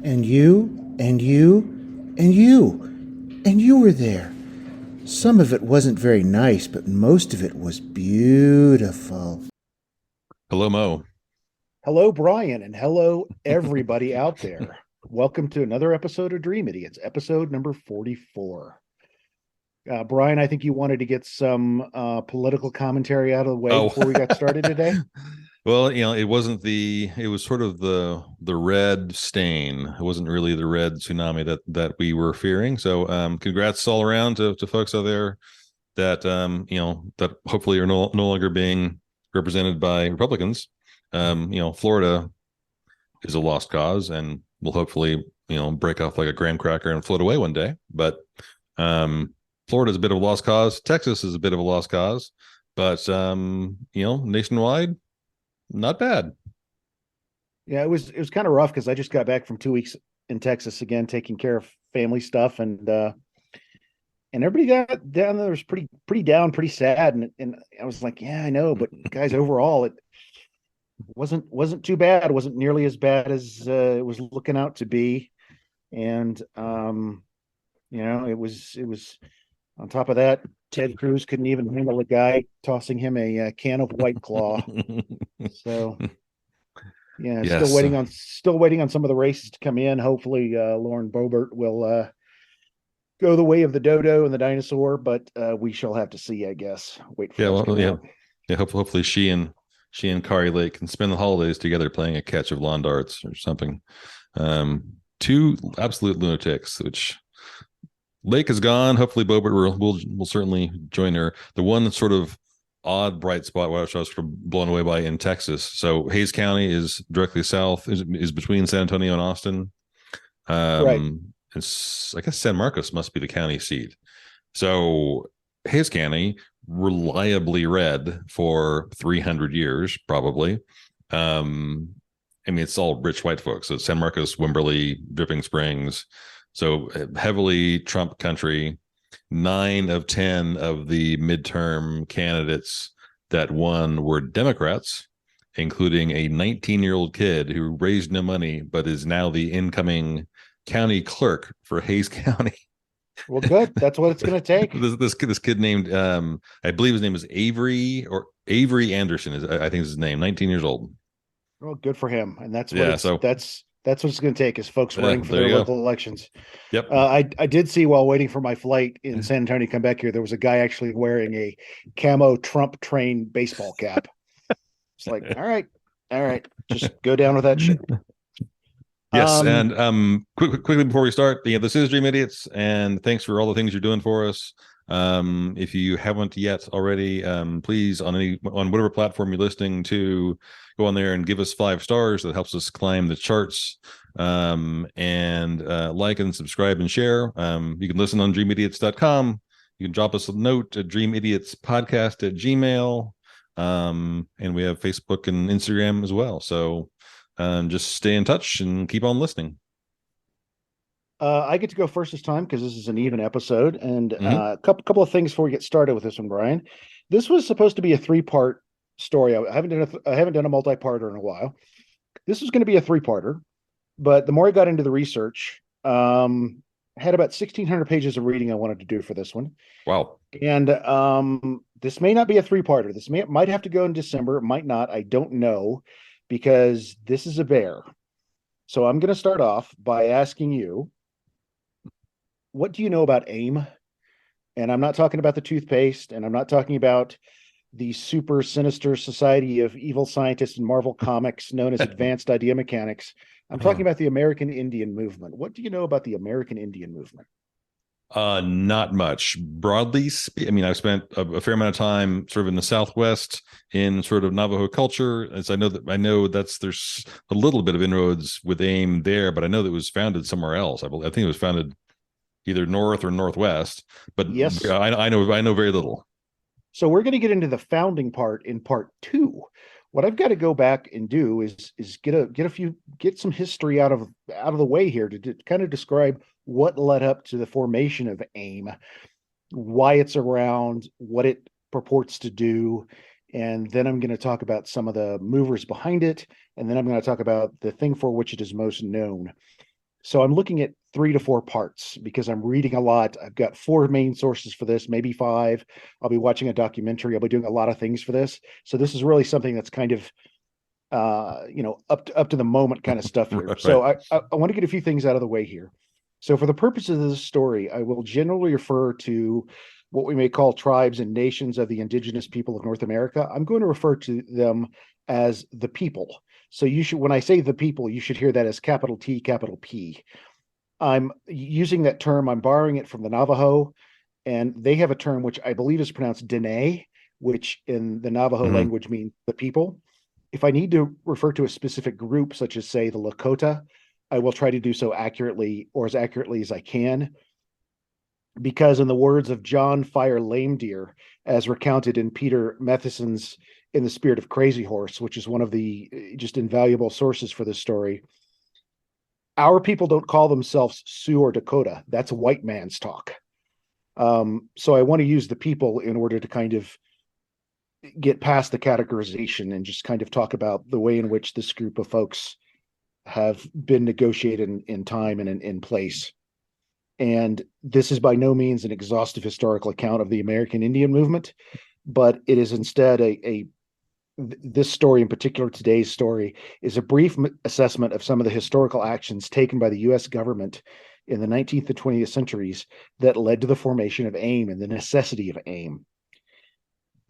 And you, and you, and you, and you were there. Some of it wasn't very nice, but most of it was beautiful. Hello, Mo. Hello, Bryan, and hello, everybody out there. Welcome to another episode of Dream Idiots, episode number 44. Bryan, I think you wanted to get some political commentary out of the way Oh, before we got started today. well, it wasn't it was sort of the red stain. It wasn't really the red tsunami that we were fearing. So, congrats all around to folks out there that that hopefully are no longer being represented by Republicans. Florida is a lost cause and will hopefully, break off like a graham cracker and float away one day. But Florida is a bit of a lost cause. Texas is a bit of a lost cause. But nationwide, not bad. Yeah, it was kind of rough because I just got back from 2 weeks in Texas again, taking care of family stuff, and everybody got down there was pretty down, pretty sad, and I was like, yeah, I know, but guys, overall, it wasn't too bad. It wasn't nearly as bad as it was looking out to be, and it was on top of that. Ted Cruz couldn't even handle a guy tossing him a can of White Claw. So yeah, Yes. still waiting on some of the races to come in. Hopefully, Lauren Boebert will go the way of the dodo and the dinosaur, but we shall have to see, I guess. Wait for Yeah. that to Well, come yeah. out. Yeah. Hopefully, she and Kari Lake can spend the holidays together playing a catch of lawn darts or something. Two absolute lunatics, which Lake is gone. Hopefully, Boebert will certainly join her. The one sort of odd bright spot which I was sort of blown away by in Texas. So Hayes County is directly south, is between San Antonio and Austin. Right. I guess San Marcos must be the county seat. So Hayes County, reliably red for 300 years, probably. I mean, it's all rich white folks. So San Marcos, Wimberley, Dripping Springs. So heavily Trump country. 9 of 10 of the midterm candidates that won were Democrats, including a 19-year-old kid who raised no money but is now the incoming county clerk for Hayes County. Well, good. That's what it's going to take. This kid named I believe his name is Avery Anderson is I think is his name. 19 years old. Well, good for him. And Yeah. So that's what it's going to take is folks running for there their you go. local elections. Yep. I did see while waiting for my flight in San Antonio to come back here, there was a guy actually wearing a camo Trump train baseball cap. It's like, all right, just go down with that shit. Yes, Um, and quickly before we start, yeah, this is Dream Idiots, and thanks for all the things you're doing for us. If you haven't yet already, please on whatever platform you're listening to, go on there and give us 5 stars. That helps us climb the charts. And like and subscribe and share. You can listen on dreamidiots.com. You can drop us a note at dreamidiotspodcast@gmail. And we have Facebook and Instagram as well. So just stay in touch and keep on listening. I get to go first this time because this is an even episode, and Mhm. a couple of things before we get started with this one, Bryan. This was supposed to be a three-part story. I haven't done a multi-parter in a while. This was going to be a three-parter, but the more I got into the research, I had about 1,600 pages of reading I wanted to do for this one, Wow. and this may not be a three-parter. Might have to go in December. It might not. I don't know because this is a bear. So I'm going to start off by asking you, what do you know about AIM? And I'm not talking about the toothpaste, and I'm not talking about the super sinister society of evil scientists in Marvel Comics known as Advanced Idea Mechanics. I'm talking about the American Indian movement. What do you know about the American Indian movement? Not much. I mean, I've spent a fair amount of time sort of in the Southwest in sort of Navajo culture. As I know there's a little bit of inroads with AIM there, but I know that it was founded somewhere else. I think it was founded either north or northwest, but Yes. I know very little. So we're going to get into the founding part in part two. What I've got to go back and do is get some history out of the way here to kind of describe what led up to the formation of AIM, why it's around, what it purports to do, and then I'm going to talk about some of the movers behind it, and then I'm going to talk about the thing for which it is most known. So I'm looking at 3 to 4 parts because I'm reading a lot. I've got 4 main sources for this, maybe 5. I'll be watching a documentary. I'll be doing a lot of things for this. So this is really something that's kind of up to the moment kind of stuff here. Right. So I want to get a few things out of the way here. So for the purposes of this story, I will generally refer to what we may call tribes and nations of the indigenous people of North America. I'm going to refer to them as the people. So you should, when I say the people, you should hear that as capital T, capital P. I'm using that term, I'm borrowing it from the Navajo, and they have a term which I believe is pronounced Dene, which in the Navajo language means the people. If I need to refer to a specific group, such as, say, the Lakota, I will try to do so accurately, or as accurately as I can, because in the words of John Fire Lame Deer, as recounted in Peter Matheson's In the Spirit of Crazy Horse, which is one of the just invaluable sources for this story, our people don't call themselves Sioux or Dakota. That's a white man's talk. So I want to use the people in order to kind of get past the categorization and just kind of talk about the way in which this group of folks have been negotiated in time and in place. And this is by no means an exhaustive historical account of the American Indian movement, but it is instead this story in particular, today's story, is a brief assessment of some of the historical actions taken by the U.S. government in the 19th and 20th centuries that led to the formation of AIM and the necessity of AIM.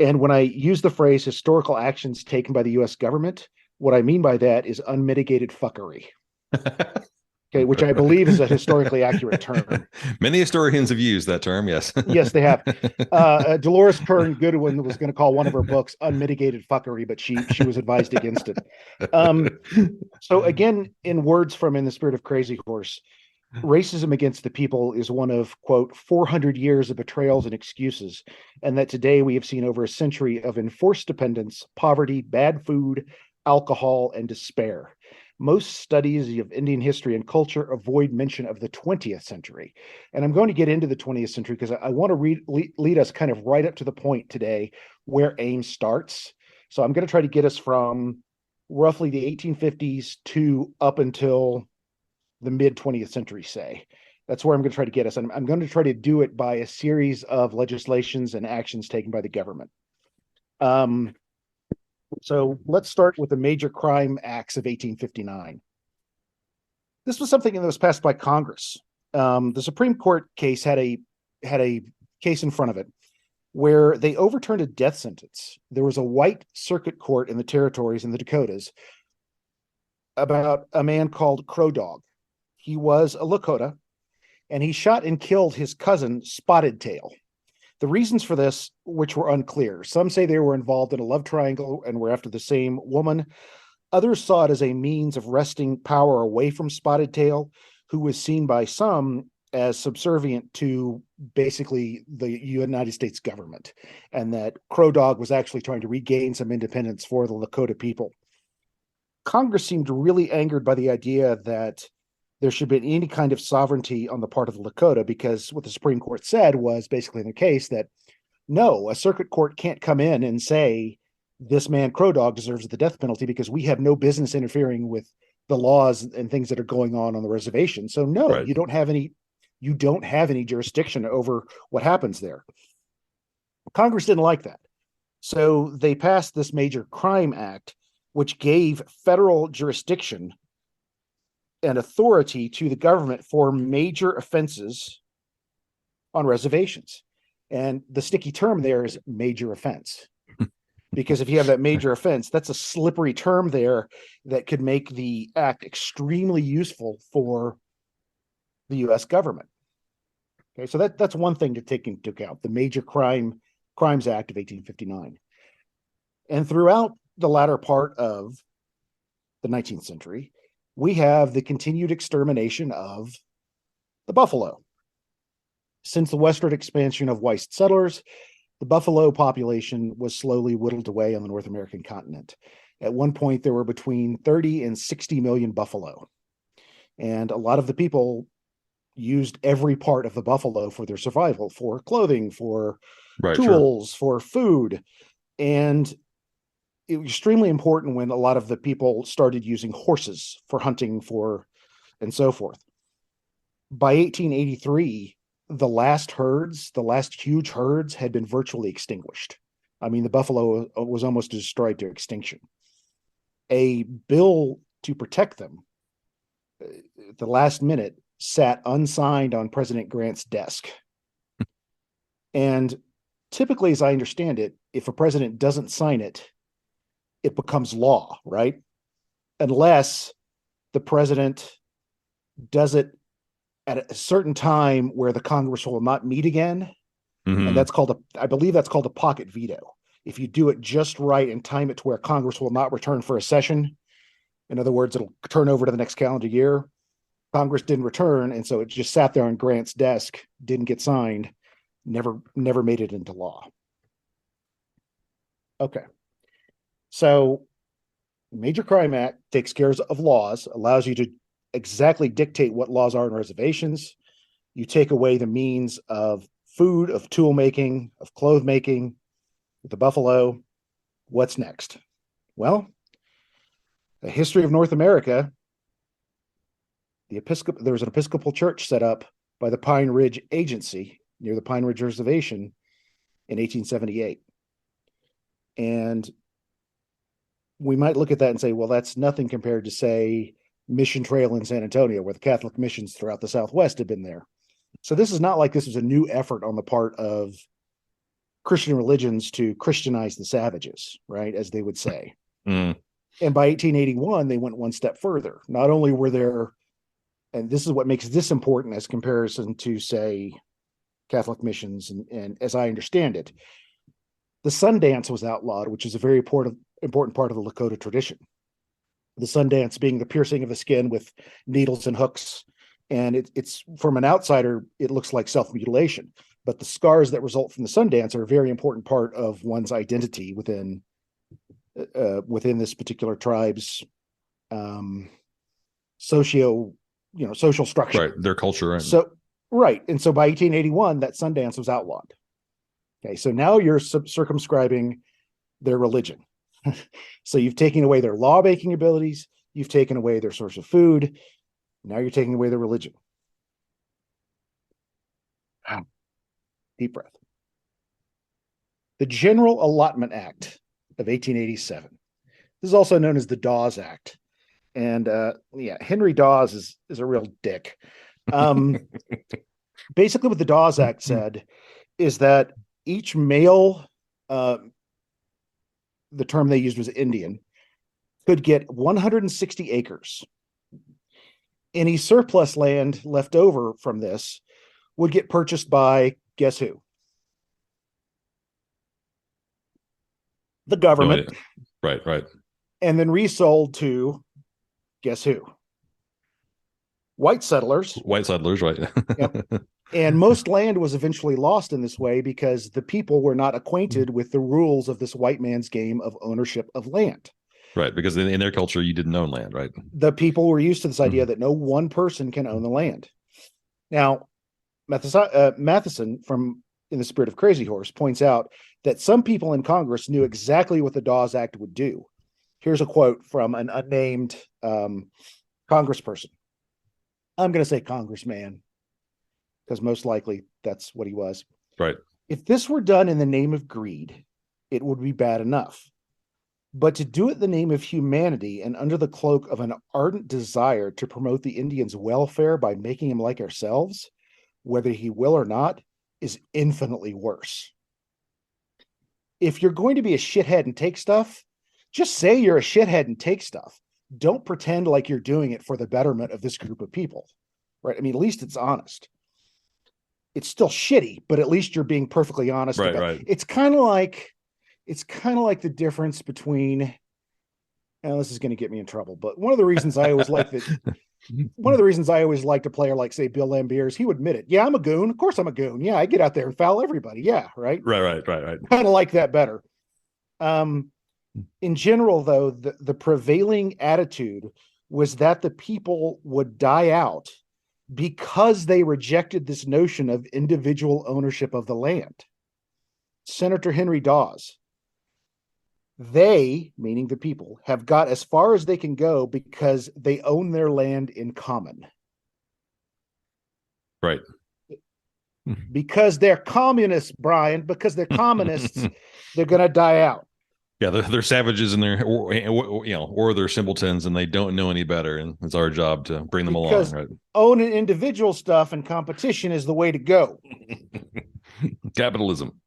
And when I use the phrase historical actions taken by the U.S. government, what I mean by that is unmitigated fuckery. Okay, which I believe is a historically accurate term. Many historians have used that term, yes. Yes, they have. Dolores Kern Goodwin was going to call one of her books unmitigated fuckery, but she was advised against it. So again, in words from In the Spirit of Crazy Horse, racism against the people is one of, quote, 400 years of betrayals and excuses, and that today we have seen over a century of enforced dependence, poverty, bad food, alcohol, and despair. Most studies of Indian history and culture avoid mention of the 20th century. And I'm going to get into the 20th century because I want to lead us kind of right up to the point today where AIM starts. So I'm going to try to get us from roughly the 1850s to up until the mid 20th century, say. That's where I'm going to try to get us. And I'm going to try to do it by a series of legislations and actions taken by the government. So let's start with the Major Crime Acts of 1859. This was something that was passed by Congress. The Supreme Court case had a case in front of it where they overturned a death sentence. There was a white circuit court in the territories in the Dakotas about a man called Crow Dog. He was a Lakota, and he shot and killed his cousin, Spotted Tail. The reasons for this, which were unclear. Some say they were involved in a love triangle and were after the same woman. Others saw it as a means of wresting power away from Spotted Tail, who was seen by some as subservient to basically the United States government, and that Crow Dog was actually trying to regain some independence for the Lakota people. Congress seemed really angered by the idea that there should be any kind of sovereignty on the part of the Lakota, because what the Supreme Court said was basically in the case that no, a circuit court can't come in and say this man Crow Dog deserves the death penalty because we have no business interfering with the laws and things that are going on the reservation. So no, right. You don't have any jurisdiction over what happens there. Congress didn't like that. So they passed this Major Crime Act, which gave federal jurisdiction and authority to the government for major offenses on reservations. And the sticky term there is major offense. Because if you have that major offense, that's a slippery term there that could make the act extremely useful for the U.S. government. Okay, so that's one thing to take into account, the Major Crimes Act of 1859. And throughout the latter part of the 19th century, we have the continued extermination of the buffalo. Since the westward expansion of white settlers, the buffalo population was slowly whittled away on the North American continent. At one point, there were between 30 and 60 million buffalo. And a lot of the people used every part of the buffalo for their survival, for clothing, for tools, for food. And it was extremely important when a lot of the people started using horses for hunting, and so forth. By 1883, the last huge herds had been virtually extinguished. I mean, the buffalo was almost destroyed to extinction. A bill to protect them, at the last minute, sat unsigned on President Grant's desk. And typically, as I understand it, if a president doesn't sign it, it becomes law, right? Unless the president does it at a certain time where the Congress will not meet again. And that's called I believe that's called a pocket veto. If you do it just right and time it to where Congress will not return for a session, in other words, it'll turn over to the next calendar year. Congress didn't return, and so it just sat there on Grant's desk, didn't get signed, never made it into law. Okay. So Major Crime Act takes care of laws, allows you to exactly dictate what laws are on reservations. You take away the means of food, of tool making, of cloth making, with the buffalo. What's next? Well, the history of North America, there was an Episcopal church set up by the Pine Ridge Agency near the Pine Ridge Reservation in 1878. And we might look at that and say, well, that's nothing compared to, say, Mission Trail in San Antonio, where the Catholic missions throughout the Southwest have been there. So this is not like this was a new effort on the part of Christian religions to Christianize the savages, right, as they would say. And by 1881, they went one step further. Not only were there, and this is what makes this important as comparison to, say, Catholic missions, and as I understand it, the Sundance was outlawed, which is a very important part of the Lakota tradition. The Sundance being the piercing of the skin with needles and hooks. And it's from an outsider, it looks like self-mutilation. But the scars that result from the Sundance are a very important part of one's identity within this particular tribe's social structure. Right, their culture. Right. So, right. And so by 1881, that Sundance was outlawed. Okay, so now you're circumscribing their religion. So you've taken away their law-making abilities, you've taken away their source of food, now you're taking away their religion. Deep breath. The General Allotment Act of 1887. This is also known as the Dawes Act. And Henry Dawes is a real dick. Basically what the Dawes Act said is that each male, the term they used was Indian, could get 160 acres. Any surplus land left over from this would get purchased by, guess who? The government. Right. And then resold to, guess who? White settlers. White settlers, right. Yep. And most land was eventually lost in this way because the people were not acquainted with the rules of this white man's game of ownership of land. Right, because in their culture, you didn't own land, right? The people were used to this idea that no one person can own the land. Now, Matheson, from In the Spirit of Crazy Horse, points out that some people in Congress knew exactly what the Dawes Act would do. Here's a quote from an unnamed congressperson. I'm going to say congressman, because most likely that's what he was. Right. If this were done in the name of greed, it would be bad enough. But to do it in the name of humanity and under the cloak of an ardent desire to promote the Indian's welfare by making him like ourselves, whether he will or not, is infinitely worse. If you're going to be a shithead and take stuff, just say you're a shithead and take stuff. Don't pretend like you're doing it for the betterment of this group of people, right? I mean, at least it's honest. It's still shitty, but at least you're being perfectly honest. Right. It's kind of like the difference between, and this is going to get me in trouble, but one of the reasons I always like a player like, say, Bill Lambier, he would admit it. Yeah, I'm a goon. Of course I'm a goon. Yeah, I get out there and foul everybody. Yeah, right. Right. Kind of like that better. In general, though, the prevailing attitude was that the people would die out because they rejected this notion of individual ownership of the land. Senator Henry Dawes, they, meaning the people, have got as far as they can go because they own their land in common. Right. Because they're communists, Bryan. Because they're communists, they're going to die out. Yeah, they're savages and or they're simpletons and they don't know any better, and it's our job to bring them along, Because right? owning individual stuff and competition is the way to go. Capitalism.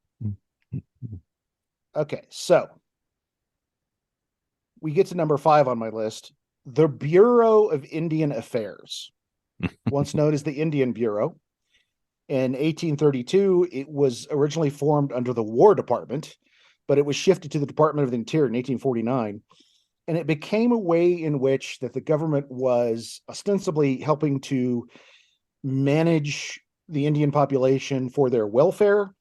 Okay, so we get to number 5 on my list. The Bureau of Indian Affairs, once known as the Indian Bureau. In 1832, it was originally formed under the War Department, but it was shifted to the Department of the Interior in 1849. And it became a way in which that the government was ostensibly helping to manage the Indian population for their welfare,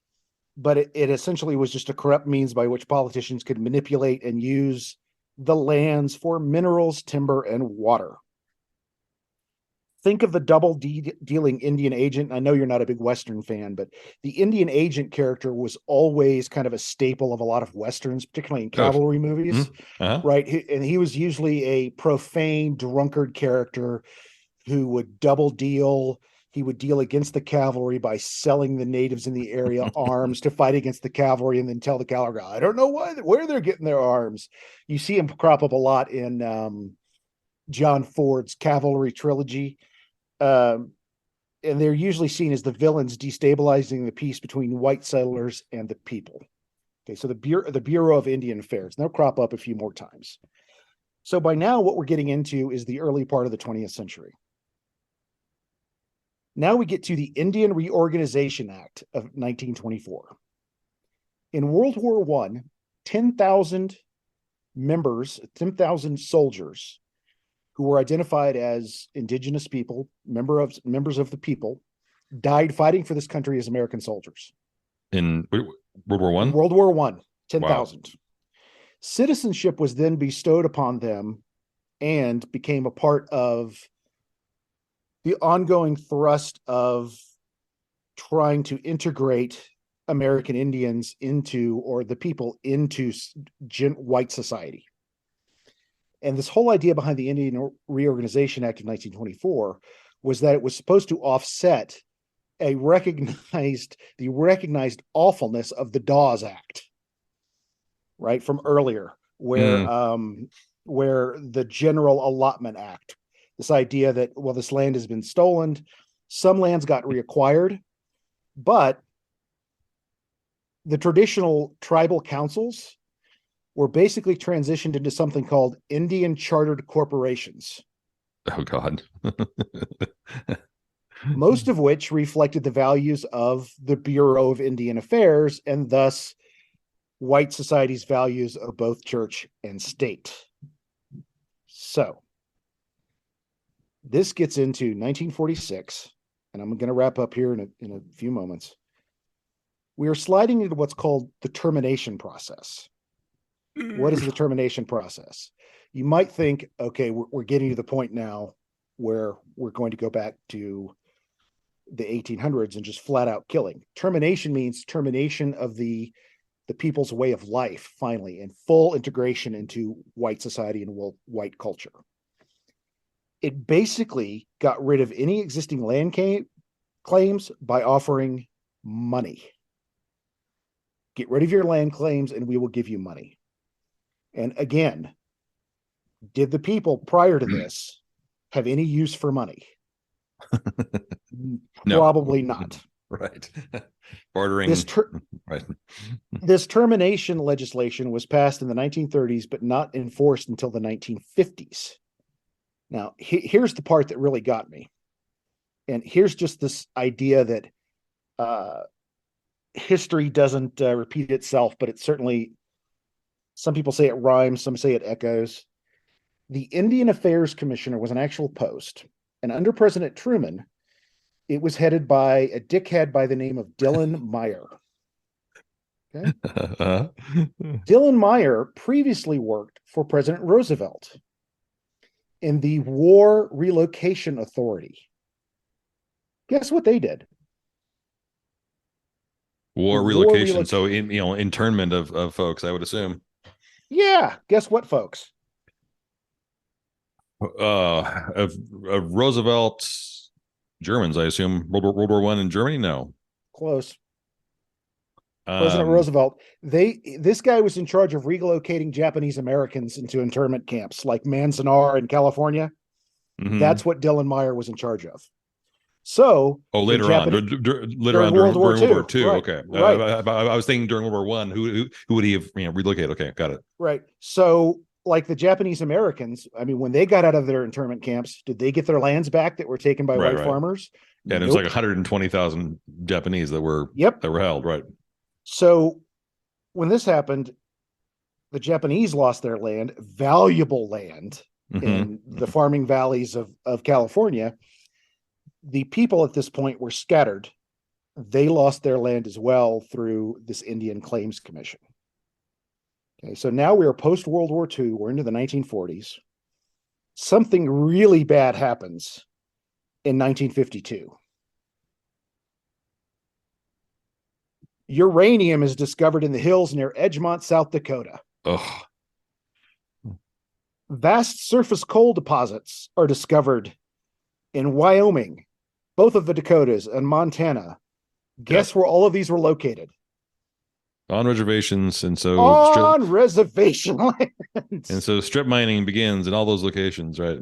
but it essentially was just a corrupt means by which politicians could manipulate and use the lands for minerals, timber, and water. Think of the double-dealing Indian agent. I know you're not a big Western fan, but the Indian agent character was always kind of a staple of a lot of Westerns, particularly in cavalry movies, right? And he was usually a profane drunkard character who would double deal. He would deal against the cavalry by selling the natives in the area arms to fight against the cavalry, and then tell the cavalry, I don't know where they're getting their arms. You see him crop up a lot in John Ford's Cavalry trilogy. And they're usually seen as the villains destabilizing the peace between white settlers and the people. Okay, so the Bureau of Indian Affairs, and they'll crop up a few more times. So by now, what we're getting into is the early part of the 20th century. Now we get to the Indian Reorganization Act of 1924. In World War I, 10,000 members, 10,000 soldiers who were identified as indigenous people, members of the people, died fighting for this country as American soldiers. In World War I? World War I, 10,000. Wow. Citizenship was then bestowed upon them and became a part of the ongoing thrust of trying to integrate American Indians into, or the people into, white society. And this whole idea behind the Indian Reorganization Act of 1924 was that it was supposed to offset the recognized awfulness of the Dawes Act, right, from earlier, where the General Allotment Act, this idea that, well, this land has been stolen, some lands got reacquired, but the traditional tribal councils were basically transitioned into something called Indian Chartered Corporations. Oh, God. Most of which reflected the values of the Bureau of Indian Affairs, and thus white society's values of both church and state. So this gets into 1946, and I'm going to wrap up here in a few moments. We are sliding into what's called the termination process. What is the termination process? You might think, okay, we're getting to the point now where we're going to go back to the 1800s and just flat out killing. Termination means termination of the people's way of life, finally, and full integration into white society and white culture. It basically got rid of any existing land claims by offering money. Get rid of your land claims and we will give you money. And again, did the people prior to this have any use for money? No. Probably not. Right. Bartering. Right. This termination legislation was passed in the 1930s, but not enforced until the 1950s. Now, here's the part that really got me. And here's just this idea that history doesn't repeat itself, but it certainly, some people say it rhymes, some say it echoes. The Indian Affairs Commissioner was an actual post. And under President Truman, it was headed by a dickhead by the name of Dylan Meyer. Okay? Dylan Meyer previously worked for President Roosevelt in the War Relocation Authority. Guess what they did? War relocation. So internment of folks, I would assume. Yeah. Guess what, folks? Of Roosevelt Germans, I assume. World War One in Germany? No. Close. President Roosevelt. This guy was in charge of relocating Japanese Americans into internment camps like Manzanar in California. Mm-hmm. That's what Dylan Meyer was in charge of. So, later on, later on during World War II. Right, Okay, right. I was thinking during World War One. Who would he have relocated? Okay, got it. Right. So, like the Japanese Americans, I mean, when they got out of their internment camps, did they get their lands back that were taken by white farmers? Yeah, and it was like 120,000 Japanese that were held. Right. So when this happened, the Japanese lost their land, valuable land in the farming valleys of California. The people at this point were scattered. They lost their land as well through this Indian Claims Commission. Okay, so now we are post World War II. We're into the 1940s. Something really bad happens in 1952. Uranium is discovered in the hills near Edgemont, South Dakota. Oh. Vast surface coal deposits are discovered in Wyoming, both of the Dakotas, and Montana. Guess where all of these were located? On reservations, and so on reservation lands. And so strip mining begins in all those locations, right?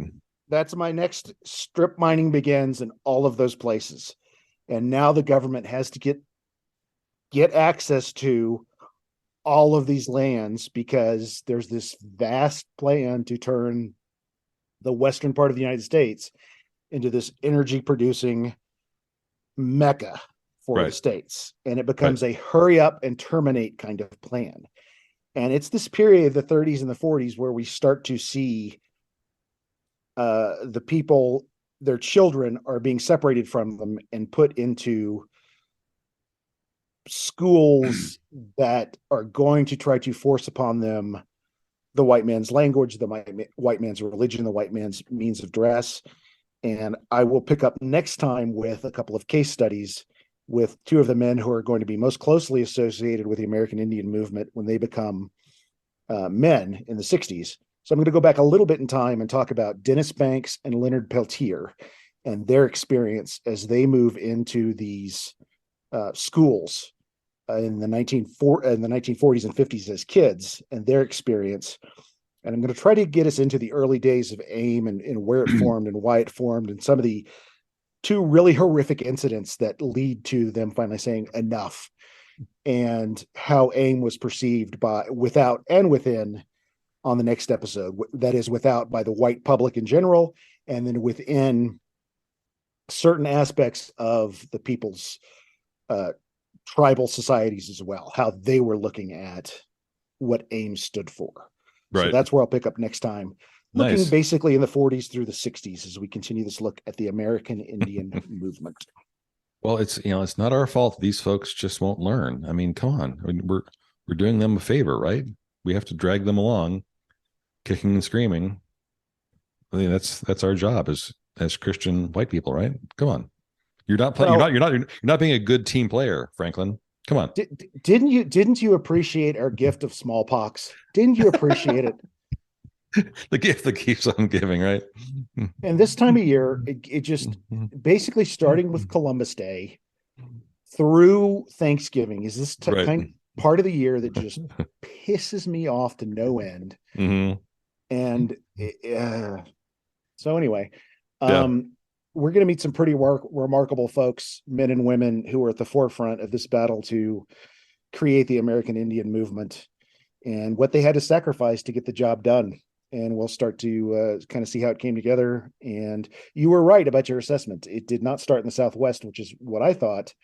That's my next. Strip mining begins in all of those places. And now the government has to get access to all of these lands because there's this vast plan to turn the western part of the United States into this energy producing mecca for the states. And it becomes a hurry up and terminate kind of plan. And it's this period, the 30s and the 40s, where we start to see the people, their children are being separated from them and put into schools that are going to try to force upon them the white man's language, the white man's religion, the white man's means of dress. And I will pick up next time with a couple of case studies with two of the men who are going to be most closely associated with the American Indian movement when they become men in the 60s. So I'm going to go back a little bit in time and talk about Dennis Banks and Leonard Peltier and their experience as they move into these schools in the 1940s and 50s as kids and their experience. And I'm going to try to get us into the early days of AIM and where it formed and why it formed and some of the two really horrific incidents that lead to them finally saying enough and how AIM was perceived by without and within on the next episode. That is without by the white public in general, and then within certain aspects of the people's tribal societies as well, how they were looking at what AIM stood for. Right. So that's where I'll pick up next time. Looking basically in the 40s through the 60s as we continue this look at the American Indian movement. Well, it's not our fault these folks just won't learn. I mean, come on. I mean, we're doing them a favor, right? We have to drag them along, kicking and screaming. I mean, that's our job as Christian white people, right? Come on. You're not playing. You're not being a good team player, Franklin. Come on. Didn't you appreciate our gift of smallpox? Didn't you appreciate it? The gift that keeps on giving, right? And this time of year, it just basically starting with Columbus Day through Thanksgiving is this part of the year that just pisses me off to no end. Mm-hmm. And so anyway, we're going to meet some pretty remarkable folks, men and women who are at the forefront of this battle to create the American Indian movement and what they had to sacrifice to get the job done. And we'll start to kind of see how it came together. And you were right about your assessment. It did not start in the Southwest, which is what I thought.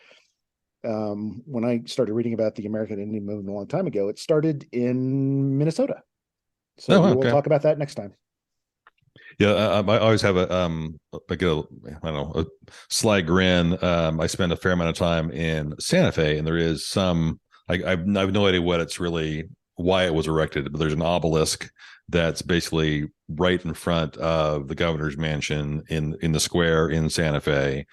When I started reading about the American Indian movement a long time ago, it started in Minnesota. So we'll talk about that next time. Yeah, I always have a sly grin. I spend a fair amount of time in Santa Fe, and there is some. I have no idea why it was erected, but there's an obelisk that's basically right in front of the governor's mansion in the square in Santa Fe,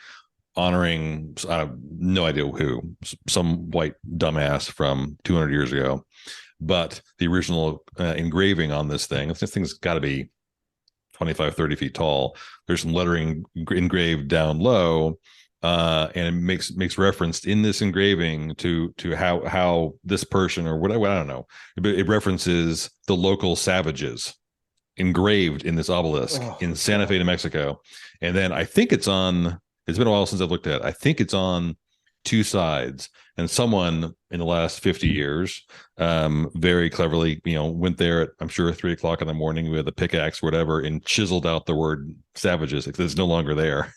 honoring, I have no idea who, some white dumbass from 200 years ago. But the original engraving on this thing's got to be 25, 30 feet tall. There's some lettering engraved down low. And it makes reference in this engraving to how this person or whatever, I don't know, but it references the local savages engraved in this obelisk in Santa Fe, New Mexico. And then I think it's been a while since I've looked at it. I think it's on two sides, and someone in the last 50 years very cleverly went there at, I'm sure, 3:00 in the morning with a pickaxe or whatever, and chiseled out the word savages because it's no longer there.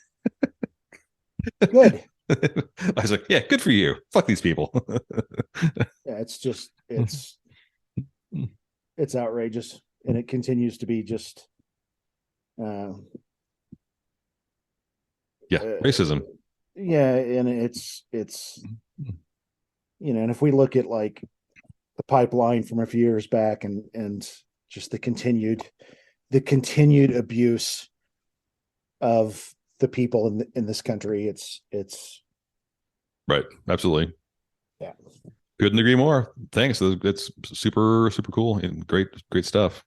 Good. I was like, yeah, good for you. Fuck these people. Yeah, it's outrageous, and it continues to be just racism. Yeah, and it's and if we look at like the pipeline from a few years back and just the continued abuse of the people in this country, it's right. Absolutely. Yeah. Couldn't agree more. Thanks. It's super, super cool and great stuff.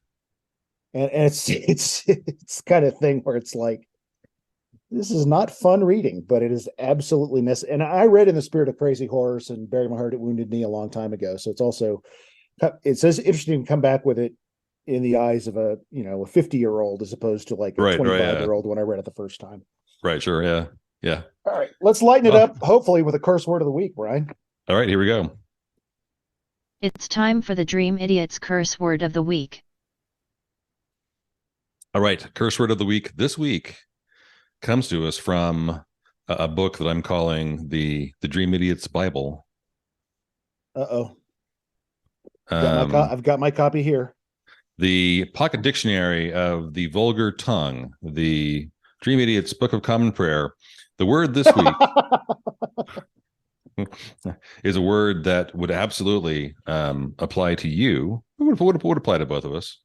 And it's kind of thing where it's like, this is not fun reading, but it is absolutely necessary. And I read In the Spirit of Crazy Horse and Bury My Heart at Wounded Knee a long time ago. So it's interesting to come back with it in the eyes of a 50-year-old as opposed to like a 25-year-old when I read it the first time. Right. Sure. Yeah. Yeah. All right. Let's lighten it up, hopefully, with a curse word of the week, Bryan. All right. Here we go. It's time for the Dream Idiot's curse word of the week. All right. Curse word of the week this week comes to us from a book that I'm calling the Dream Idiot's Bible. Uh-oh. I've got my copy here. The Pocket Dictionary of the Vulgar Tongue, the Dream Idiot's Book of Common Prayer. The word this week is a word that would absolutely apply to you. It would apply to both of us.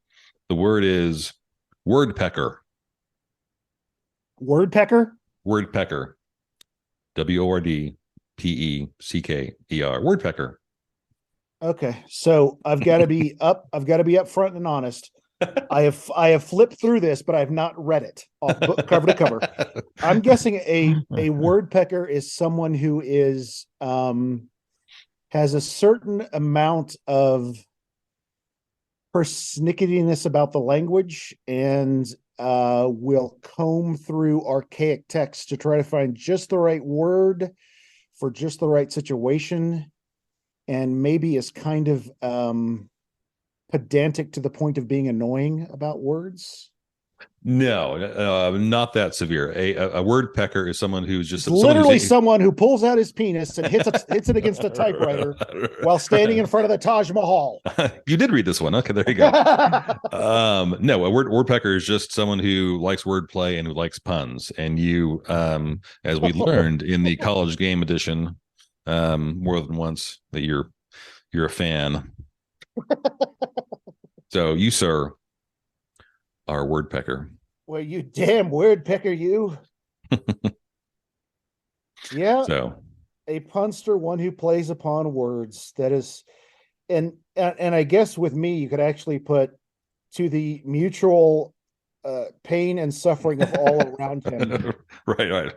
The word is wordpecker. Wordpecker? Wordpecker. Wordpecker. Wordpecker. Okay, so I've got to be up front and honest. I have flipped through this, but I've not read it book cover to cover. I'm guessing a wordpecker is someone who is has a certain amount of persnicketiness about the language and will comb through archaic texts to try to find just the right word for just the right situation, and maybe is kind of pedantic to the point of being annoying about words. No, not that severe. A wordpecker is someone who's just someone who pulls out his penis and hits it against a typewriter while standing in front of the Taj Mahal. You did read this one. Okay, there you go. No, a wordpecker is just someone who likes wordplay and who likes puns. And you, as we learned in the college game edition, more than once, that you're a fan. So you, sir, are a wordpecker. Well, you damn wordpecker, you. Yeah. So a punster, one who plays upon words. That is, and I guess with me, you could actually put to the mutual pain and suffering of all around him. Right.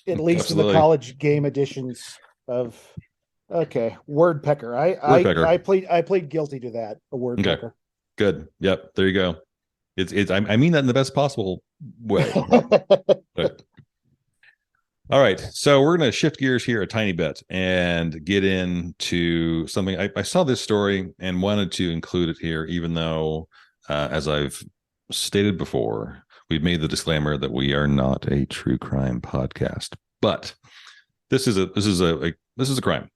At least Absolutely. In the college game editions of. Okay, wordpecker. I plead guilty to that. A wordpecker. Okay. Good. Yep. There you go. I mean that in the best possible way. But, all right. So we're going to shift gears here a tiny bit and get into something. I saw this story and wanted to include it here, even though, as I've stated before, we've made the disclaimer that we are not a true crime podcast. But this is a crime.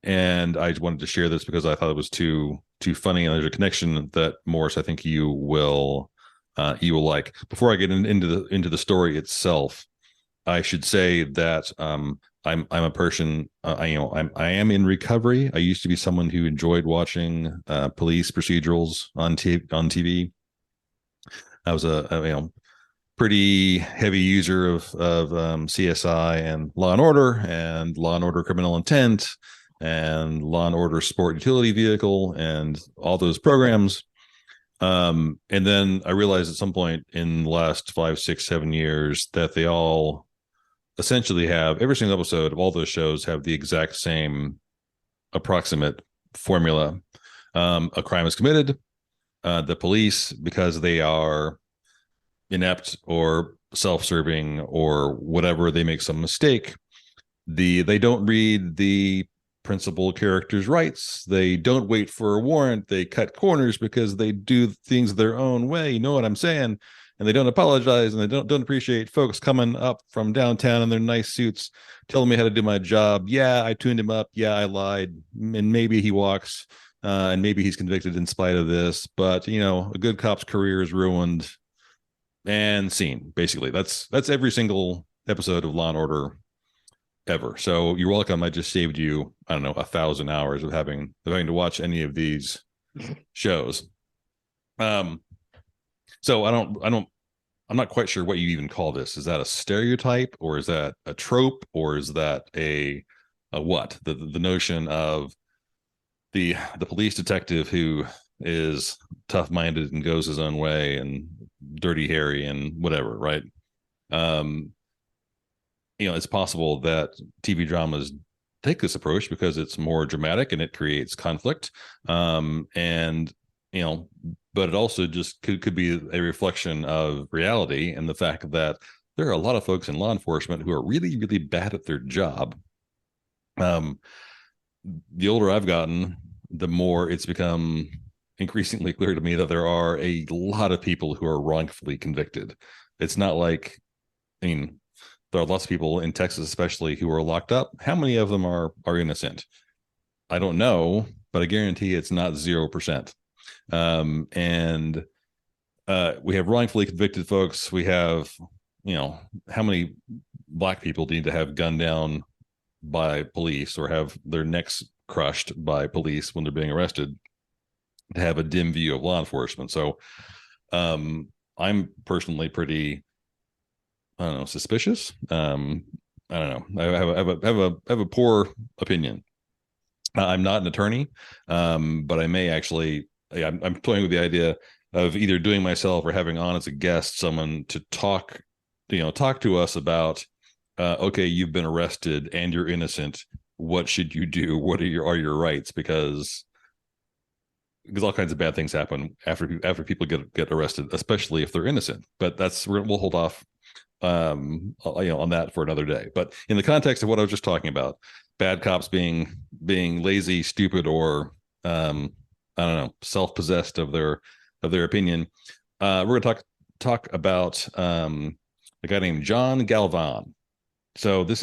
And I wanted to share this because I thought it was too funny, and there's a connection that, Morris, I think you will like. Before I get into the story itself, I should say that I'm a person. I am in recovery. I used to be someone who enjoyed watching police procedurals on TV. I was a pretty heavy user of CSI and Law and Order and Law and Order Criminal Intent and Law and Order Sport Utility Vehicle and all those programs. And then I realized at some point in the last 5, 6, 7 years that they all essentially have, every single episode of all those shows have the exact same approximate formula. A crime is committed. The police, because they are inept or self-serving or whatever, they make some mistake. They don't read the principal character's rights. They don't wait for a warrant. They cut corners because they do things their own way. You know what I'm saying? And they don't apologize, and they don't appreciate folks coming up from downtown in their nice suits telling me how to do my job. Yeah, I tuned him up. Yeah, I lied. And maybe he walks, and maybe he's convicted in spite of this. But, you know, a good cop's career is ruined and scene. Basically, that's every single episode of Law and Order ever. So you're welcome. I just saved you, I don't know, 1,000 hours of having to watch any of these shows. So I'm not quite sure what you even call this. Is that a stereotype, or is that a trope, or is that a what? The notion of the police detective who is tough-minded and goes his own way and dirty Harry and whatever, right? You know, it's possible that TV dramas take this approach because it's more dramatic and it creates conflict. And, you know, but it also just could be a reflection of reality and the fact that there are a lot of folks in law enforcement who are really, really bad at their job. The older I've gotten, the more it's become increasingly clear to me that there are a lot of people who are wrongfully convicted. It's not like, I mean, there are lots of people in Texas, especially, who are locked up. How many of them are innocent? I don't know, but I guarantee it's not 0%. And we have wrongfully convicted folks. We have, you know, how many black people need to have gunned down by police or have their necks crushed by police when they're being arrested to have a dim view of law enforcement? So I'm personally pretty, I don't know, suspicious. I don't know. I have a poor opinion. I'm not an attorney, but I may actually. I'm toying with the idea of either doing myself or having on as a guest someone to talk to us about. Okay, you've been arrested and you're innocent. What should you do? What are your rights? Because all kinds of bad things happen after people get arrested, especially if they're innocent. But we'll hold off on that for another day. But in the context of what I was just talking about, bad cops being lazy, stupid, or I don't know, self-possessed of their opinion, we're going to talk about a guy named John Galvan. So this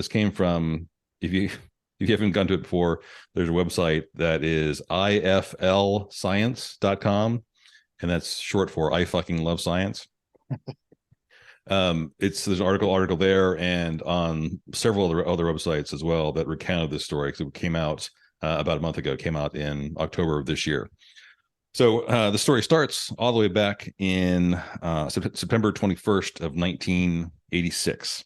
came from, if you haven't gone to it before, there's a website that is iflscience.com, and that's short for I fucking love science. There's an article there, and on several other websites as well, that recounted this story, because it came out about a month ago. It came out in October of this year. So the story starts all the way back in September 21st of 1986.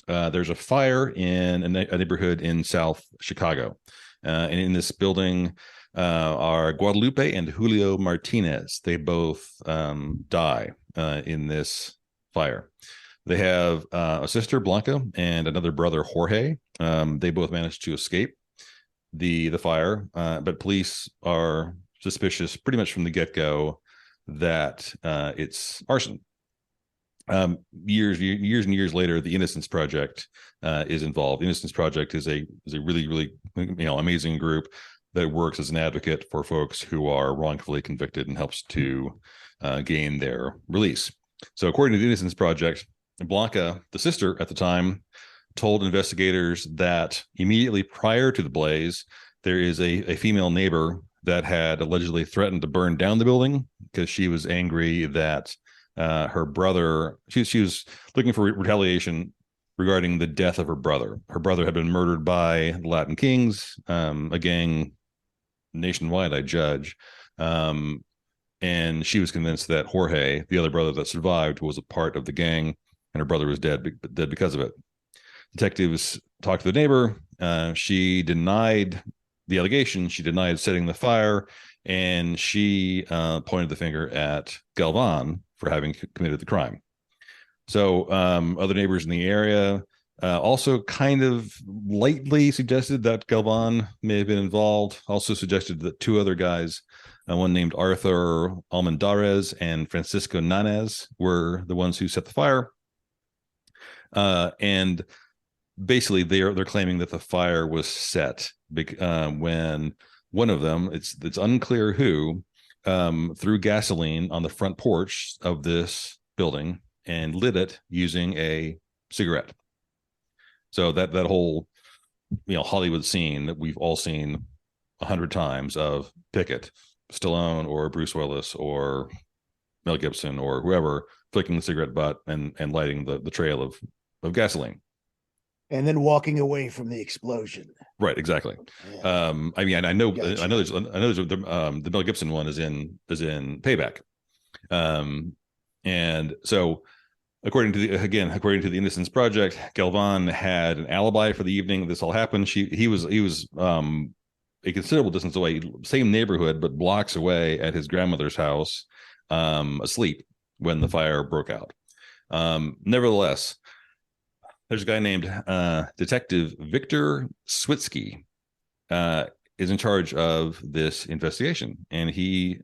There's a fire in a neighborhood in South Chicago, and in this building are Guadalupe and Julio Martinez. They both die in this fire. They have a sister, Blanca, and another brother, Jorge. They both managed to escape the fire, but police are suspicious pretty much from the get-go that it's arson. Years and years later, the Innocence Project is involved. The Innocence Project is a really, really, amazing group that works as an advocate for folks who are wrongfully convicted and helps to gain their release. So according to the Innocence Project, Blanca, the sister at the time, told investigators that immediately prior to the blaze, there is a female neighbor that had allegedly threatened to burn down the building because she was angry that her brother, she was looking for retaliation regarding the death of her brother. Her brother had been murdered by the Latin Kings, a gang nationwide, I judge. And she was convinced that Jorge, the other brother that survived, was a part of the gang, and her brother was dead because of it. Detectives talked to the neighbor. She denied the allegation. She denied setting the fire, and she pointed the finger at Galvan for having committed the crime. So other neighbors in the area also kind of lightly suggested that Galvan may have been involved. Also suggested that two other guys, one named Arthur Almendarez and Francisco Nanez, were the ones who set the fire. And basically, they're claiming that the fire was set when one of them, it's unclear who, threw gasoline on the front porch of this building and lit it using a cigarette. So that whole Hollywood scene that we've all seen 100 times of Pickett, Stallone, or Bruce Willis, or Mel Gibson, or whoever flicking the cigarette butt and lighting the trail of gasoline. And then walking away from the explosion. Right, exactly. Yeah. I mean, I know Gotcha. there's the Mel Gibson one is in Payback. And so according to the Innocence Project, Galvan had an alibi for the evening this all happened. He was a considerable distance away, same neighborhood, but blocks away at his grandmother's house, asleep when the fire broke out. Nevertheless, there's a guy named Detective Victor Switsky is in charge of this investigation, and he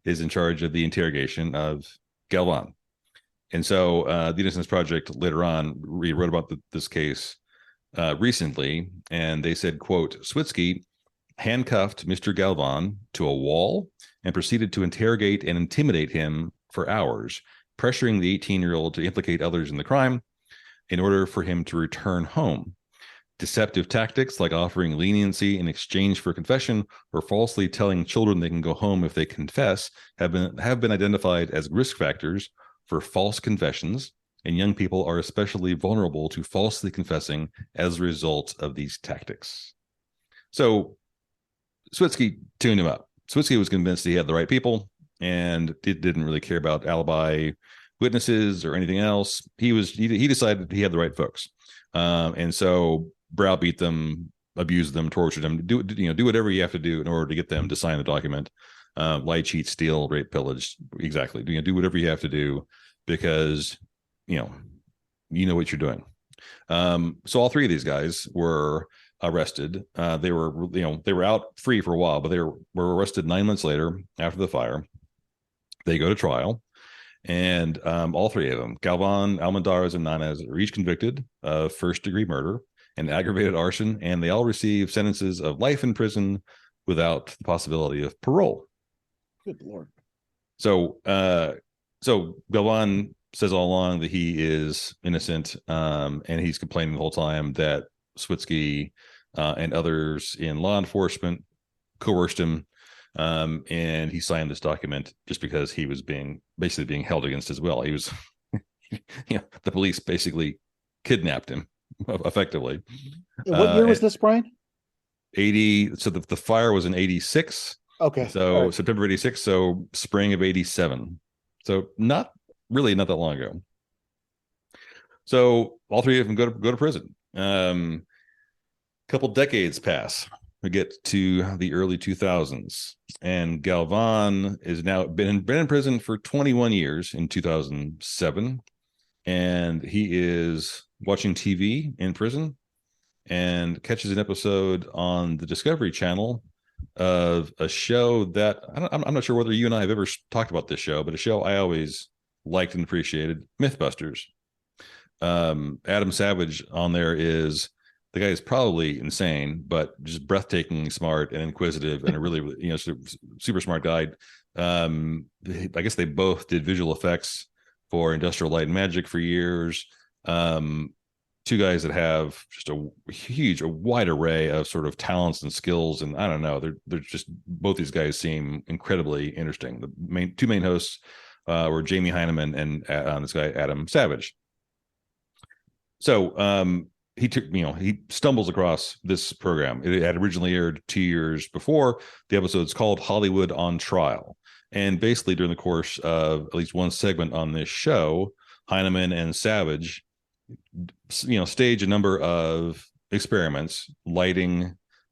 is in charge of the interrogation of Galvan. And so the Innocence Project later on wrote about this case recently, and they said, quote, Switsky handcuffed Mr. Galvan to a wall and proceeded to interrogate and intimidate him for hours, pressuring the 18-year-old to implicate others in the crime in order for him to return home. Deceptive tactics like offering leniency in exchange for confession or falsely telling children they can go home if they confess have been identified as risk factors for false confessions, and young people are especially vulnerable to falsely confessing as a result of these tactics. So Switsky tuned him up. Switsky was convinced he had the right people and didn't really care about alibi witnesses or anything else. He decided he had the right folks, and so browbeat them, abused them, tortured them, do whatever you have to do in order to get them to sign the document. Lie, cheat, steal, rape, pillage. Exactly. Do whatever you have to do because you know what you're doing. So all three of these guys were arrested. They were out free for a while, but they were arrested 9 months later after the fire. They go to trial, and all three of them, Galvan, Almendarez, and Nanez, are each convicted of first-degree murder and aggravated arson, and they all receive sentences of life in prison without the possibility of parole. Good Lord. So Galvan says all along that he is innocent, and he's complaining the whole time that Switsky and others in law enforcement coerced him, and he signed this document just because he was basically being held against his will. He was, the police basically kidnapped him effectively. What year was this, Bryan? 80. So the fire was in 86. Okay. So right. September 86. So spring of 87. So not that long ago. So all three of them go to prison. Couple decades pass. We get to the early 2000s, and Galvan is now been in prison for 21 years in 2007, and he is watching TV in prison and catches an episode on the Discovery Channel of a show that I'm not sure whether you and I have ever talked about this show, but a show I always liked and appreciated, Mythbusters. Adam Savage on there is, the guy is probably insane, but just breathtakingly smart and inquisitive, and a really, super smart guy. I guess they both did visual effects for Industrial Light and Magic for years. Two guys that have just a wide array of sort of talents and skills, and I don't know, they're just, both these guys seem incredibly interesting. The two main hosts were Jamie Heineman and this guy Adam Savage. So he stumbles across this program. It had originally aired 2 years before. The episode's called Hollywood on Trial. And basically during the course of at least one segment on this show, Heineman and Savage, stage a number of experiments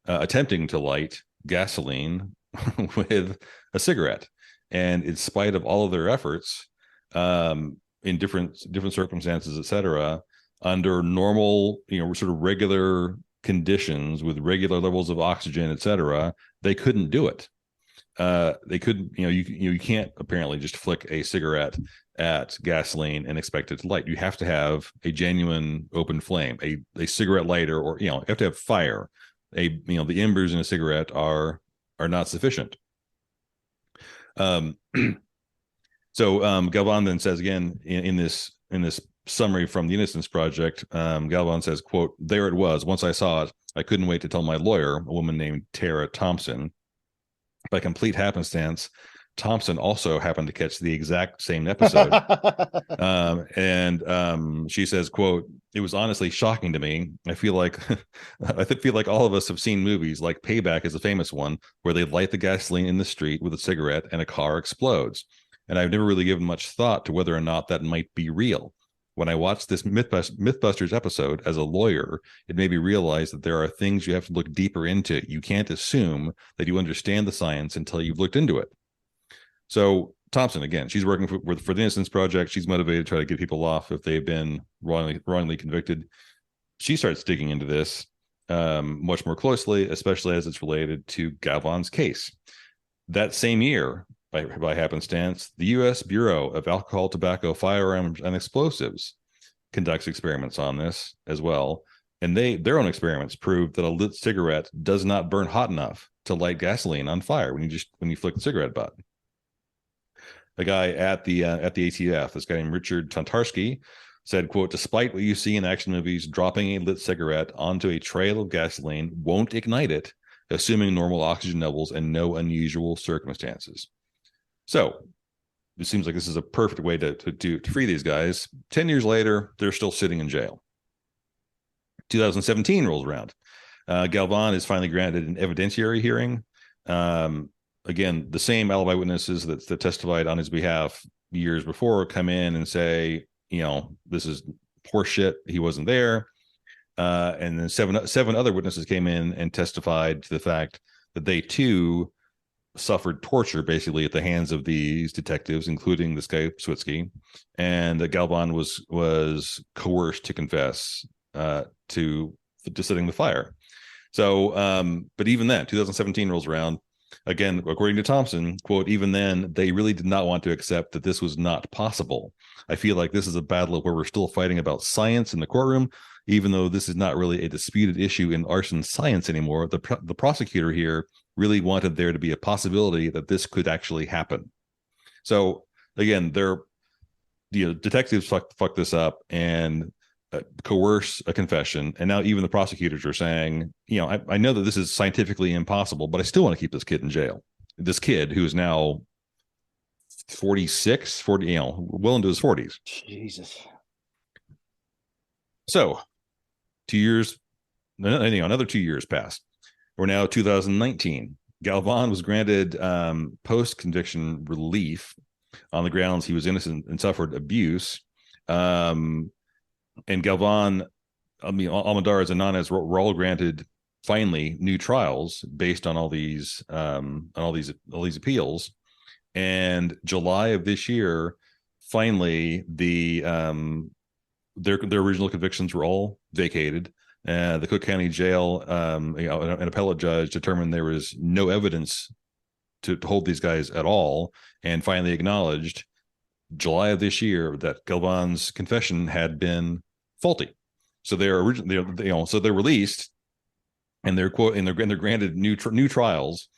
attempting to light gasoline with a cigarette. And in spite of all of their efforts, in different circumstances, etc., under normal, sort of regular conditions with regular levels of oxygen, etc., they couldn't do it. They couldn't, you can't apparently just flick a cigarette at gasoline and expect it to light. You have to have a genuine open flame, a cigarette lighter, or you have to have fire. The embers in a cigarette are not sufficient. So Galvan then says again in this summary from the Innocence Project, Galvan says, quote, "There it was. Once I saw it, I couldn't wait to tell my lawyer, a woman named Tara Thompson. By complete happenstance, Thompson also happened to catch the exact same episode." She says, quote, "It was honestly shocking to me. I feel like all of us have seen movies like Payback is a famous one where they light the gasoline in the street with a cigarette and a car explodes. And I've never really given much thought to whether or not that might be real. When I watched this Mythbusters episode as a lawyer, it made me realize that there are things you have to look deeper into. You can't assume that you understand the science until you've looked into it." So Thompson, again, she's working for the Innocence Project. She's motivated to try to get people off if they've been wrongly convicted. She starts digging into this much more closely, especially as it's related to Galvan's case. That same year, by happenstance, the U.S. Bureau of Alcohol, Tobacco, Firearms, and Explosives conducts experiments on this as well. And their own experiments prove that a lit cigarette does not burn hot enough to light gasoline on fire when you flick the cigarette button. A guy at the ATF, this guy named Richard Tantarski, said, quote, "Despite what you see in action movies, dropping a lit cigarette onto a trail of gasoline won't ignite it, assuming normal oxygen levels and no unusual circumstances." So it seems like this is a perfect way to free these guys. 10 years later, they're still sitting in jail. 2017 rolls around. Galvan is finally granted an evidentiary hearing. Again, the same alibi witnesses that testified on his behalf years before come in and say, this is horseshit. He wasn't there. And then seven other witnesses came in and testified to the fact that they too suffered torture basically at the hands of these detectives, including this guy Switsky, and that Galvan was coerced to confess to setting the fire. So, but even then, 2017 rolls around. Again, according to Thompson, quote, "Even then, they really did not want to accept that this was not possible. I feel like this is a battle where we're still fighting about science in the courtroom, even though this is not really a disputed issue in arson science anymore. The prosecutor here really wanted there to be a possibility that this could actually happen." So again, detectives fuck this up and coerce a confession, and now even the prosecutors are saying, I know that this is scientifically impossible, but I still want to keep this kid in jail. This kid who is now 46, 40, well into his 40s. Jesus. So 2 years, another 2 years passed. We're now 2019. Galvan was granted post-conviction relief on the grounds he was innocent and suffered abuse. And Galvan, Almodovar and Nanez were all granted finally new trials based on all these appeals. And July of this year, finally their original convictions were all vacated. The Cook County Jail, an appellate judge determined there was no evidence to hold these guys at all, and finally acknowledged July of this year that Galvan's confession had been faulty. So they're released, and they're granted new trials.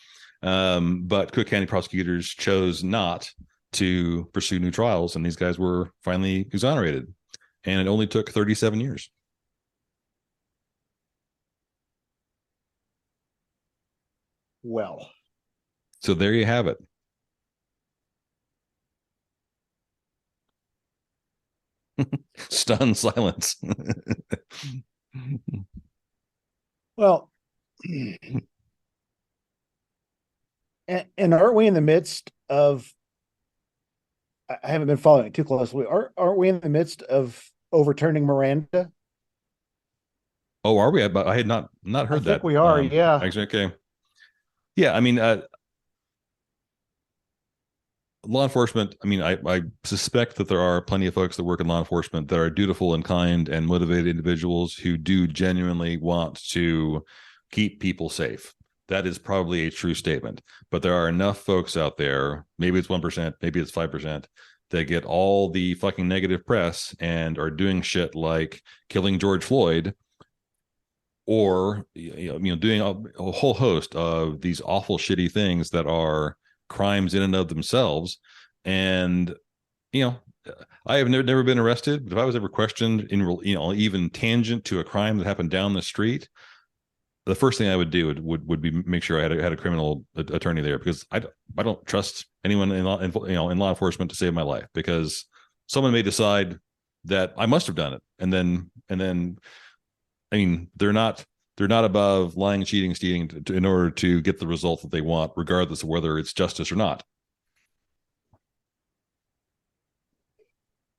But Cook County prosecutors chose not to pursue new trials, and these guys were finally exonerated. And it only took 37 years. Well, so there you have it. Stunned silence. well, and aren't we in the midst of? I haven't been following it too closely. Aren't we in the midst of overturning Miranda? Oh, are we? I had not heard that. I think we are. Yeah. Actually, okay. Yeah, I mean, law enforcement, I mean, I suspect that there are plenty of folks that work in law enforcement that are dutiful and kind and motivated individuals who do genuinely want to keep people safe. That is probably a true statement. But there are enough folks out there, maybe it's 1%, maybe it's 5%, that get all the fucking negative press and are doing shit like killing George Floyd, or doing a whole host of these awful shitty things that are crimes in and of themselves. And I have never been arrested, but if I was ever questioned in even tangent to a crime that happened down the street, the first thing I would do would be make sure I had a criminal attorney there, because I don't trust anyone in law enforcement to save my life, because someone may decide that I must have done it, and then I mean, they're not above lying, cheating, stealing in order to get the result that they want, regardless of whether it's justice or not.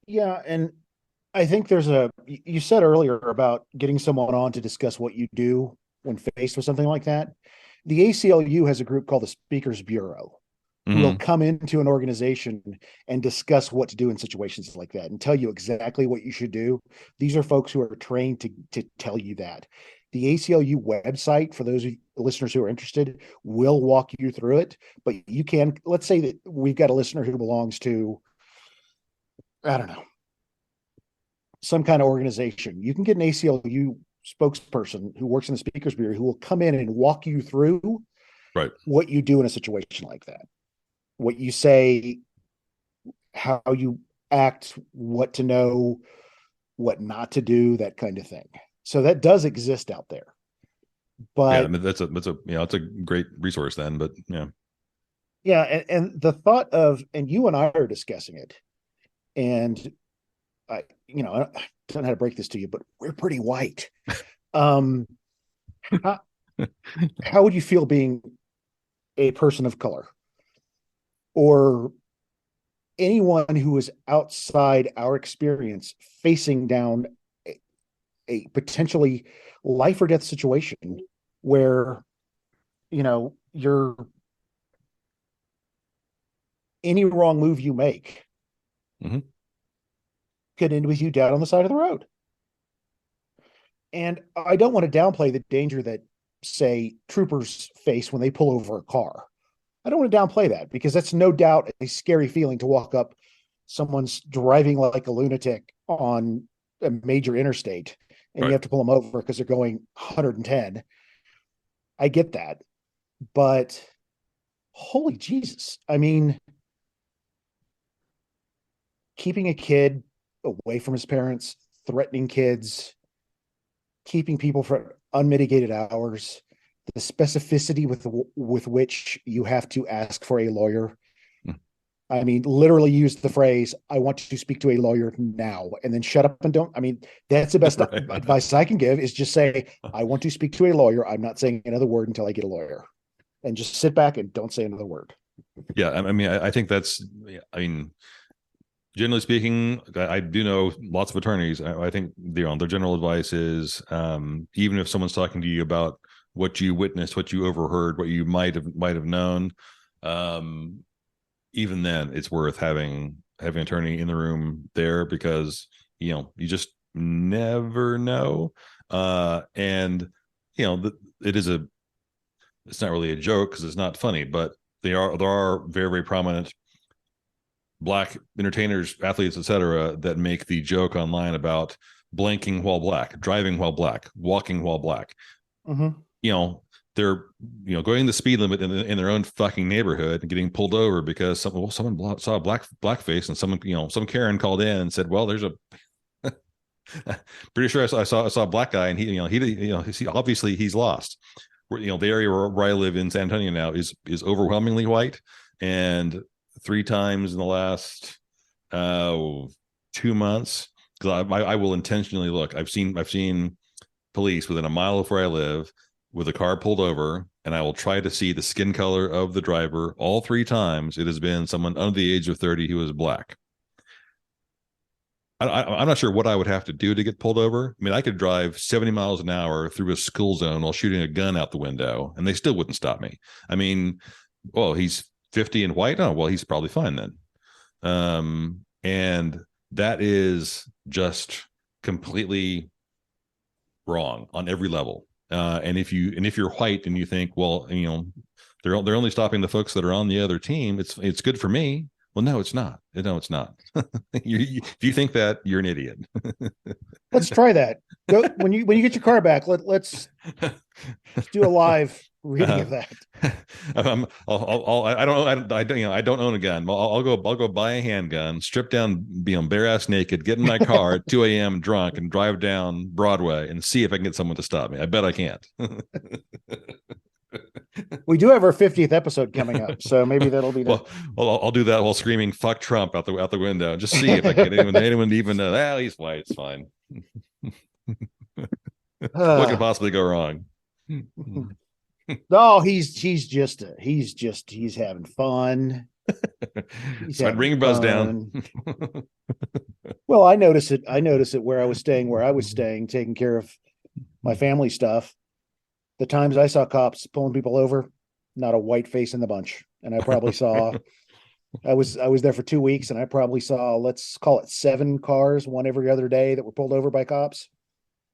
Yeah, and I think you said earlier about getting someone on to discuss what you do when faced with something like that. The ACLU has a group called the Speakers Bureau, who will come into an organization and discuss what to do in situations like that and tell you exactly what you should do. These are folks who are trained to tell you that. The ACLU website, for those listeners who are interested, will walk you through it. But let's say that we've got a listener who belongs to, I don't know, some kind of organization. You can get an ACLU spokesperson who works in the Speakers Bureau who will come in and walk you through what you do in a situation like that. What you say, how you act, what to know, what not to do, that kind of thing. So that does exist out there. But yeah, I mean, that's a great resource then. But and the thought of, and you and I are discussing it, and I don't know how to break this to you, but we're pretty white. How would you feel being a person of color, or anyone who is outside our experience, facing down a potentially life or death situation where, you're any wrong move you make could end with you down on the side of the road? And I don't want to downplay the danger that, say, troopers face when they pull over a car. I don't want to downplay that, because that's no doubt a scary feeling to walk up. Someone's driving like a lunatic on a major interstate, and you have to pull them over because they're going 110. I get that. But holy Jesus. I mean, keeping a kid away from his parents, threatening kids, keeping people for unmitigated hours, the specificity with which you have to ask for a lawyer. I mean, literally use the phrase, "I want to speak to a lawyer now," and then shut up and don't. I mean, that's the best advice I can give, is just say, "I want to speak to a lawyer. I'm not saying another word until I get a lawyer," and just sit back and don't say another word. Yeah. I mean, I think generally speaking, I do know lots of attorneys. I think their general advice is, even if someone's talking to you about what you witnessed, what you overheard, what you might have known, even then, it's worth having an attorney in the room there, because you just never know. And it's not really a joke because it's not funny, but there are very, very prominent Black entertainers, athletes, etc., that make the joke online about blanking while Black, driving while Black, walking while Black. They're going the speed limit in their own fucking neighborhood and getting pulled over because someone saw a blackface, and some Karen called in and said, "Well, there's a pretty sure I saw a black guy, and he obviously he's lost." The area where I live in San Antonio now is overwhelmingly white, and 3 times in the last 2 months, because I will intentionally look. I've seen police within a mile of where I live with a car pulled over, and I will try to see the skin color of the driver. All 3 times it has been someone under the age of 30 who is Black. I'm not sure what I would have to do to get pulled over. I mean, I could drive 70 miles an hour through a school zone while shooting a gun out the window, and they still wouldn't stop me. I mean, he's 50 and white. Oh, well, he's probably fine then. And that is just completely wrong on every level. And if you're white and you think, well, they're only stopping the folks that are on the other team, it's good for me. Well, no, it's not. No, it's not. If you think that, you're an idiot. Let's try that. Go when you get your car back. Let's do a live reading of that. I don't own a gun. I'll go buy a handgun, strip down, be on bare ass naked, get in my car at 2 a.m. drunk, and drive down Broadway and see if I can get someone to stop me. I bet I can't. We do have our 50th episode coming up, so maybe that'll be. Well, I'll do that while screaming "fuck Trump" out the window. Just see if I can get anyone to even know. Well, he's white. It's fine. What could possibly go wrong? No, he's having fun. So I'd ring buzz down. Well, I notice it where I was staying, taking care of my family stuff. The times I saw cops pulling people over, not a white face in the bunch. And I probably saw, I was there for 2 weeks, and I probably saw, let's call it 7 cars, one every other day, that were pulled over by cops.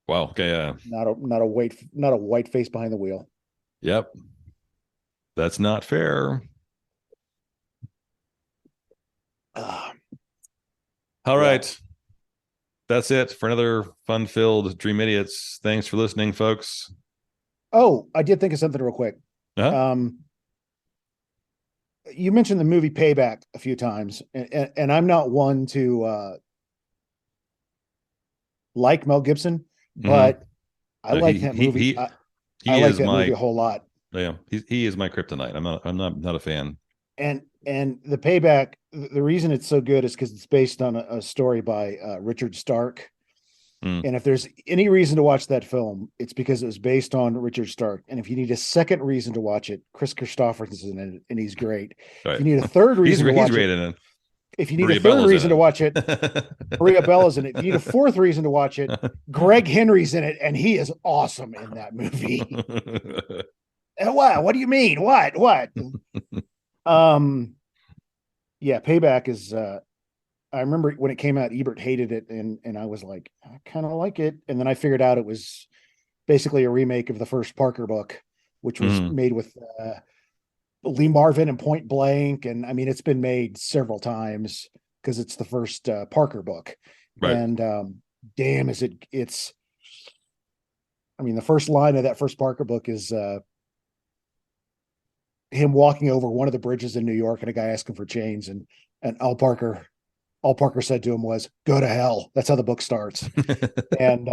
Wow. Okay. Not a white face behind the wheel. Yep. That's not fair. All right. That's it for another fun-filled Dream Idiots. Thanks for listening, folks. Oh, I did think of something real quick. Uh-huh. You mentioned the movie Payback a few times, and I'm not one to like Mel Gibson, but I like that movie. I like that movie a whole lot. Yeah, he is my kryptonite. I'm not a fan. And the Payback, the reason it's so good is because it's based on a story by Richard Stark. And if there's any reason to watch that film, it's because it was based on Richard Stark. And if you need a second reason to watch it, Chris Christopherson's in it, and he's great. Right. If you need a third reason to watch he's great it, in it. If you need a third reason to watch it, Maria Bella's in it. If you need a fourth reason to watch it, Greg Henry's in it, and he is awesome in that movie. What do you mean? What? Yeah, Payback is I remember when it came out, Ebert hated it, and I was like, I kind of like it. And then I figured out it was basically a remake of the first Parker book, which was made with Lee Marvin and Point Blank. And I mean, it's been made several times because it's the first Parker book. Right. And damn, it's I mean, the first line of that first Parker book is him walking over one of the bridges in New York, and a guy asking for change, and all Parker said to him was, "Go to hell." That's how the book starts. And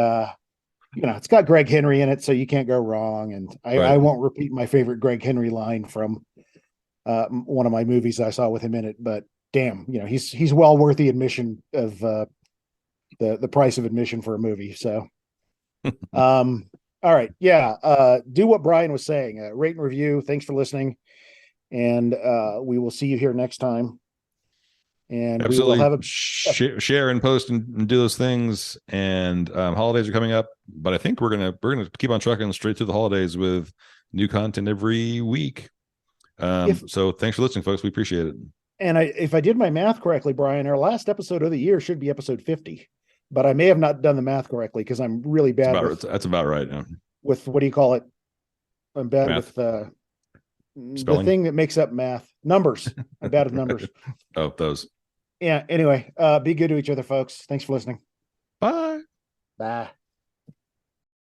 it's got Greg Henry in it, so you can't go wrong. And I won't repeat my favorite Greg Henry line from one of my movies I saw with him in it, but damn, he's well worth the admission of the price of admission for a movie. So all right. Yeah. Do what Bryan was saying, rate and review. Thanks for listening. And we will see you here next time. And absolutely, we will have share and post and do those things. And holidays are coming up, but I think we're gonna keep on trucking straight through the holidays with new content every week. So thanks for listening, folks. We appreciate it. And if I did my math correctly, Bryan, our last episode of the year should be episode 50, but I may have not done the math correctly because I'm really bad. That's about right. Yeah. With what do you call it? I'm bad with the thing that makes up math. Numbers. I'm bad with numbers. Oh, those. Yeah. Anyway, be good to each other, folks. Thanks for listening. Bye. Bye.